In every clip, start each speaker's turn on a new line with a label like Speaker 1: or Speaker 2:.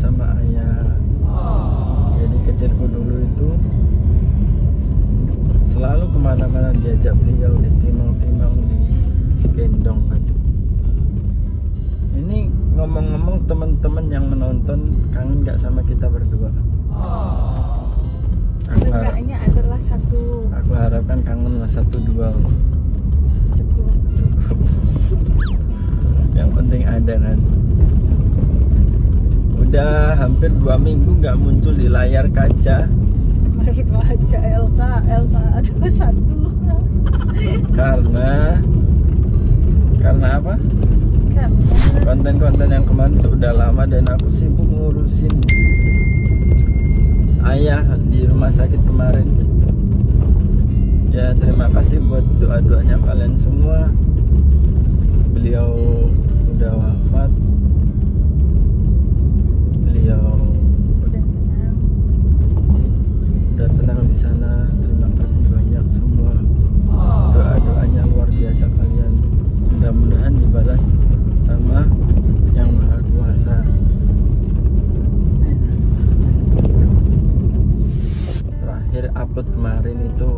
Speaker 1: sama ayah. Jadi kecilku dulu itu selalu kemana-mana diajak beliau, ditimang-timang, digendong kan. Ini ngomong-ngomong, teman-teman yang menonton kangen nggak sama kita berdua?
Speaker 2: Enggaknya adalah satu.
Speaker 1: Aku harapkan kangen lah 1-2.
Speaker 2: Cukup.
Speaker 1: Yang penting ada kan. Udah hampir 2 minggu nggak muncul di layar kaca.
Speaker 2: Baru aja LK ada satu.
Speaker 1: Karena apa? Konten-konten yang kemarin itu udah lama dan aku sibuk ngurusin ayah di rumah sakit kemarin. Ya terima kasih buat doa-doanya kalian semua. Beliau udah wafat. Beliau udah tenang di sana. Terima kasih banyak semua. Doa-doanya luar biasa kalian. Mudah-mudahan dibalas sama Yang Maha Kuasa. Terakhir upload kemarin itu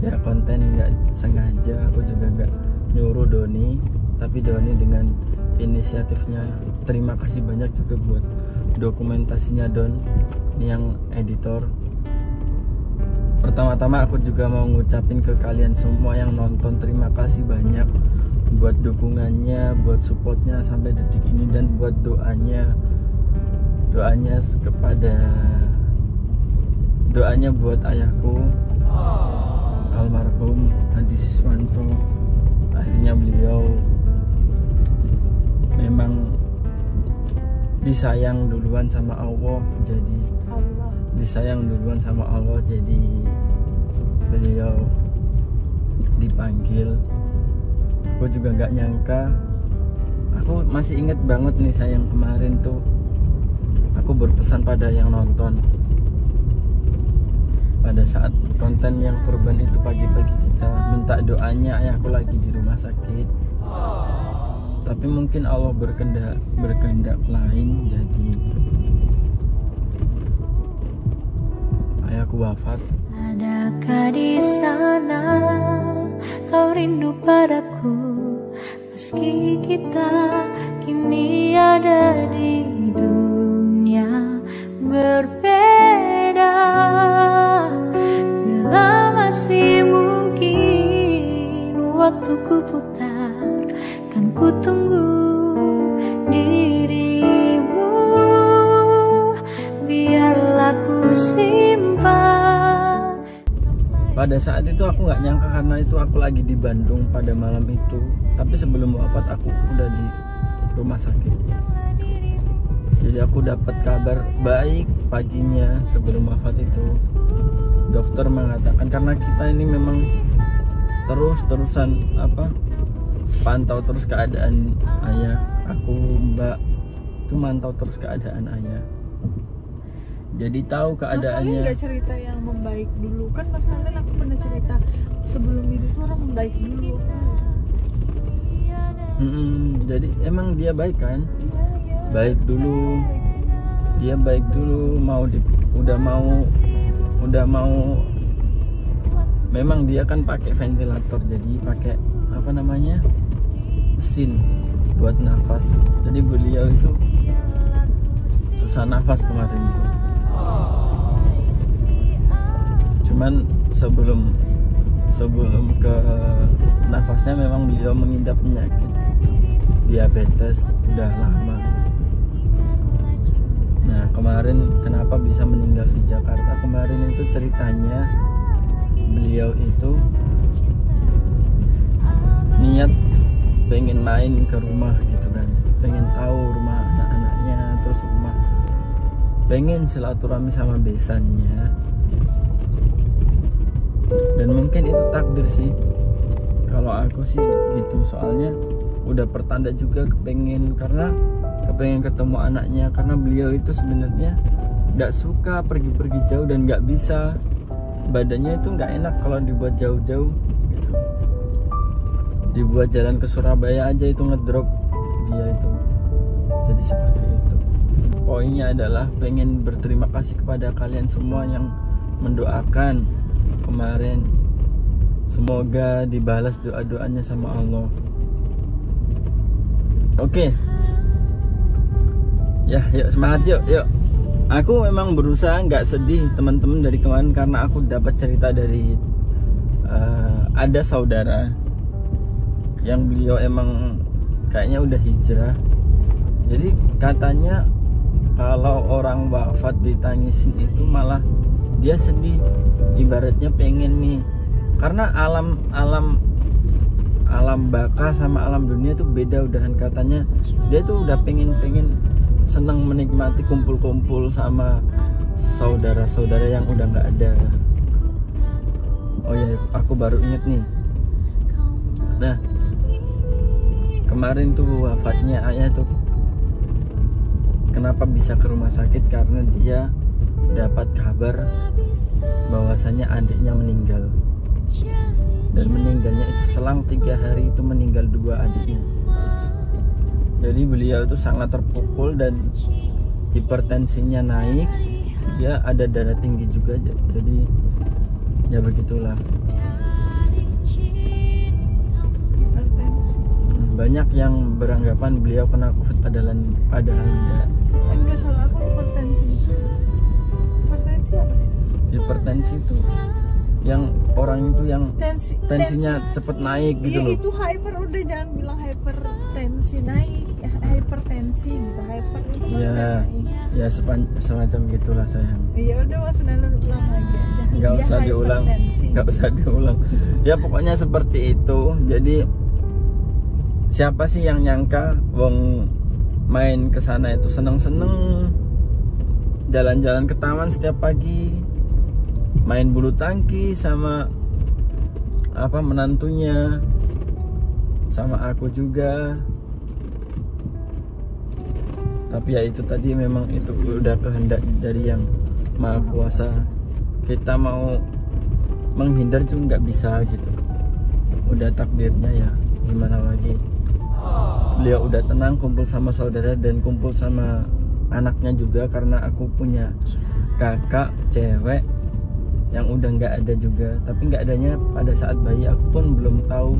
Speaker 1: ya konten nggak sengaja, aku juga nggak nyuruh Doni, tapi Doni dengan inisiatifnya. Terima kasih banyak juga buat dokumentasinya Don, ini yang editor. Pertama-tama aku juga mau ngucapin ke kalian semua yang nonton, terima kasih banyak buat dukungannya, buat supportnya sampai detik ini, dan buat doanya buat ayahku almarhum Hadi Siswanto. Akhirnya beliau memang disayang duluan sama Allah, jadi beliau dipanggil. Aku juga nggak nyangka. Aku masih inget banget nih sayang, kemarin tuh aku berpesan pada yang nonton pada saat konten yang kurban itu, pagi-pagi kita minta doanya. Ayahku lagi di rumah sakit, tapi mungkin Allah berkehendak lain, jadi ayahku wafat.
Speaker 3: Adakah di sana kau rindu padaku, meski kita kini ada di dunia berbeda? Bila masih mungkin waktuku putar, kan ku tunggu dirimu. Biarlah ku simpan.
Speaker 1: Pada saat itu aku nggak nyangka, karena itu aku lagi di Bandung pada malam itu. Tapi sebelum wafat aku udah di rumah sakit. Jadi aku dapat kabar baik paginya sebelum wafat itu. Dokter mengatakan, karena kita ini memang terus-terusan pantau terus keadaan ayah. Aku Mbak itu mantau terus keadaan ayah. Jadi tahu keadaannya.
Speaker 2: Mas Alin nggak cerita yang membaik dulu kan? Mas Alin aku pernah cerita sebelum itu tuh orang membaik dulu.
Speaker 1: Jadi emang dia baik kan?
Speaker 2: Iya.
Speaker 1: Baik dulu. Dia baik dulu. Udah mau. Memang dia kan pakai ventilator, jadi pakai mesin buat nafas. Jadi beliau itu susah nafas kemarin itu. Cuman sebelum ke nafasnya memang beliau mengidap penyakit diabetes udah lama. Nah kemarin kenapa bisa meninggal di Jakarta? Kemarin itu ceritanya beliau itu niat pengen main ke rumah gitu kan, pengen tahu rumah anak-anaknya, terus pengen silaturahmi sama besannya. Dan mungkin itu takdir sih, kalau aku sih gitu. Soalnya udah pertanda juga kepengen ketemu anaknya, karena beliau itu sebenarnya nggak suka pergi-pergi jauh dan nggak bisa. Badannya itu nggak enak kalau dibuat jauh-jauh gitu. Dibuat jalan ke Surabaya aja itu ngedrop dia itu. Jadi seperti itu. poinnya adalah pengen berterima kasih kepada kalian semua yang mendoakan kemarin. Semoga dibalas doa-doanya sama Allah. Oke. Ya, yuk semangat yuk. Aku memang berusaha nggak sedih teman-teman dari kemarin, karena aku dapat cerita dari ada saudara yang beliau emang kayaknya udah hijrah. Jadi katanya kalau orang wafat ditangisin itu malah dia sedih, ibaratnya pengen nih, karena alam baka sama alam dunia tuh beda udahan. Katanya dia tuh udah pengen senang menikmati kumpul-kumpul sama saudara-saudara yang udah nggak ada. Oh ya, aku baru inget nih. Nah, kemarin tuh wafatnya ayah tuh, kenapa bisa ke rumah sakit? Karena dia dapat kabar bahwasannya adiknya meninggal, dan meninggalnya itu selang 3 hari itu meninggal 2 adiknya. Jadi beliau itu sangat terpukul dan hipertensinya naik, dia ada darah tinggi juga. Jadi ya begitulah. Banyak yang beranggapan beliau kena COVID padahal enggak.
Speaker 2: Enggak, salah aku hipertensi. Hipertensi apa sih?
Speaker 1: Hipertensi itu yang orang itu yang tensinya cepet naik gitu
Speaker 2: iya,
Speaker 1: loh.
Speaker 2: Itu hyper, udah jangan bilang hypertensi naik, ya, hypertensi gitu, hyper itu
Speaker 1: Ya semacam gitulah sayang.
Speaker 2: Iya udah, Mas Nana ulang lagi aja.
Speaker 1: Nggak usah diulang. Ya pokoknya seperti itu. Jadi siapa sih yang nyangka wong main ke sana itu seneng-seneng, jalan-jalan ke taman setiap pagi, main bulu tangkis sama menantunya, sama aku juga. Tapi ya itu tadi, memang itu udah kehendak dari yang Maha Kuasa. Kita mau menghindar juga nggak bisa gitu, udah takdirnya ya, gimana lagi. Beliau udah tenang, kumpul sama saudara dan kumpul sama anaknya juga, karena aku punya kakak cewek yang udah nggak ada juga. Tapi nggak adanya pada saat bayi, aku pun belum tahu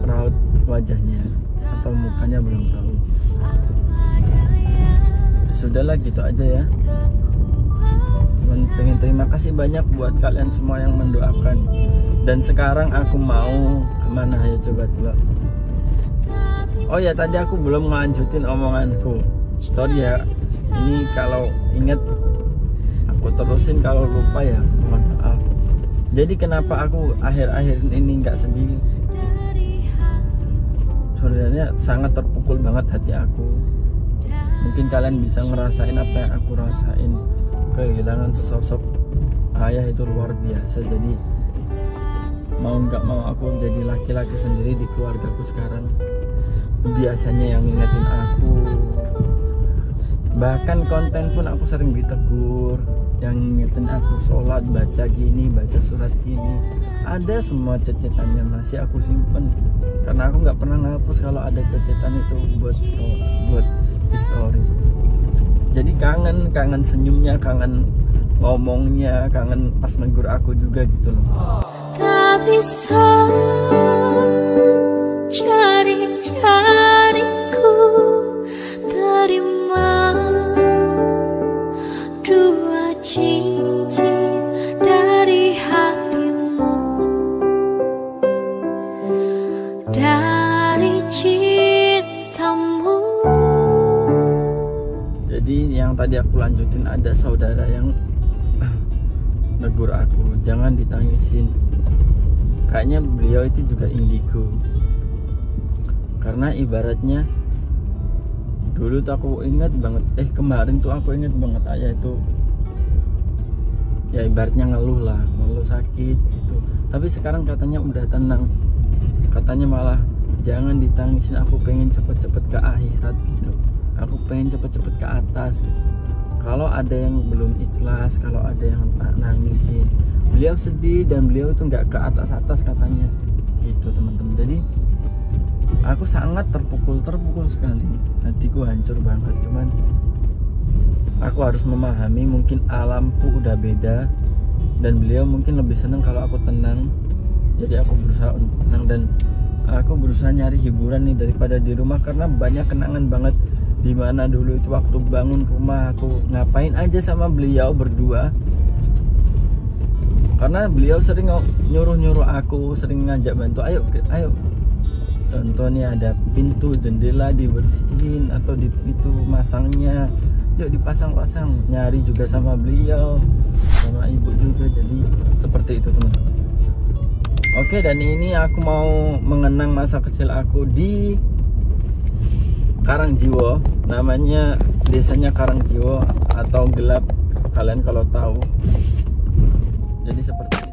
Speaker 1: raut wajahnya atau mukanya, belum tahu. Sudahlah gitu aja ya. Cuman pengen terima kasih banyak buat kalian semua yang mendoakan. Dan sekarang aku mau kemana ya, coba. Oh ya, tadi aku belum ngelanjutin omonganku. Sorry ya, ini kalau inget aku terusin, kalau lupa ya mohon maaf. Jadi kenapa aku akhir-akhir ini nggak sedih? Sebenarnya sangat terpukul banget hati aku. Mungkin kalian bisa ngerasain apa yang aku rasain. Kehilangan sesosok ayah itu luar biasa. Jadi mau nggak mau aku jadi laki-laki sendiri di keluargaku sekarang. Biasanya yang ngingetin aku, bahkan konten pun aku sering ditegur, yang ngingetin aku sholat, baca gini, baca surat gini. Ada semua cecetannya masih aku simpen, karena aku nggak pernah ngapus kalau ada cecetan itu buat story. Jadi kangen senyumnya, kangen ngomongnya, kangen pas negur aku juga gitu loh.
Speaker 3: Tak bisa jari-jariku terima dua cincin dari hatimu, dari cintamu.
Speaker 1: Jadi yang tadi aku lanjutin, ada saudara yang negur aku, jangan ditangisin. Kayaknya beliau itu juga indigo, karena ibaratnya dulu tuh aku ingat banget, kemarin tuh aku ingat banget ayah itu ya ibaratnya ngeluh sakit gitu. Tapi sekarang katanya udah tenang, katanya malah jangan ditangisin, aku pengen cepet-cepet ke akhirat gitu, aku pengen cepet-cepet ke atas gitu. Kalau ada yang belum ikhlas, kalau ada yang nangisin, beliau sedih dan beliau itu nggak ke atas katanya gitu teman-teman. Jadi aku sangat terpukul sekali, hatiku hancur banget. Cuman aku harus memahami mungkin alamku udah beda dan beliau mungkin lebih senang kalau aku tenang. Jadi aku berusaha untuk tenang dan aku berusaha nyari hiburan nih daripada di rumah, karena banyak kenangan banget dimana dulu itu waktu bangun rumah aku ngapain aja sama beliau berdua. Karena beliau sering nyuruh aku, sering ngajak bantu, ayo contohnya ada pintu jendela dibersihin atau di itu masangnya, yuk dipasang-pasang. Nyari juga sama beliau, sama ibu juga. Jadi seperti itu teman. Oke, dan ini aku mau mengenang masa kecil aku di Karangjiwo. Namanya desanya Karangjiwo atau Gelap, kalian kalau tahu. Jadi seperti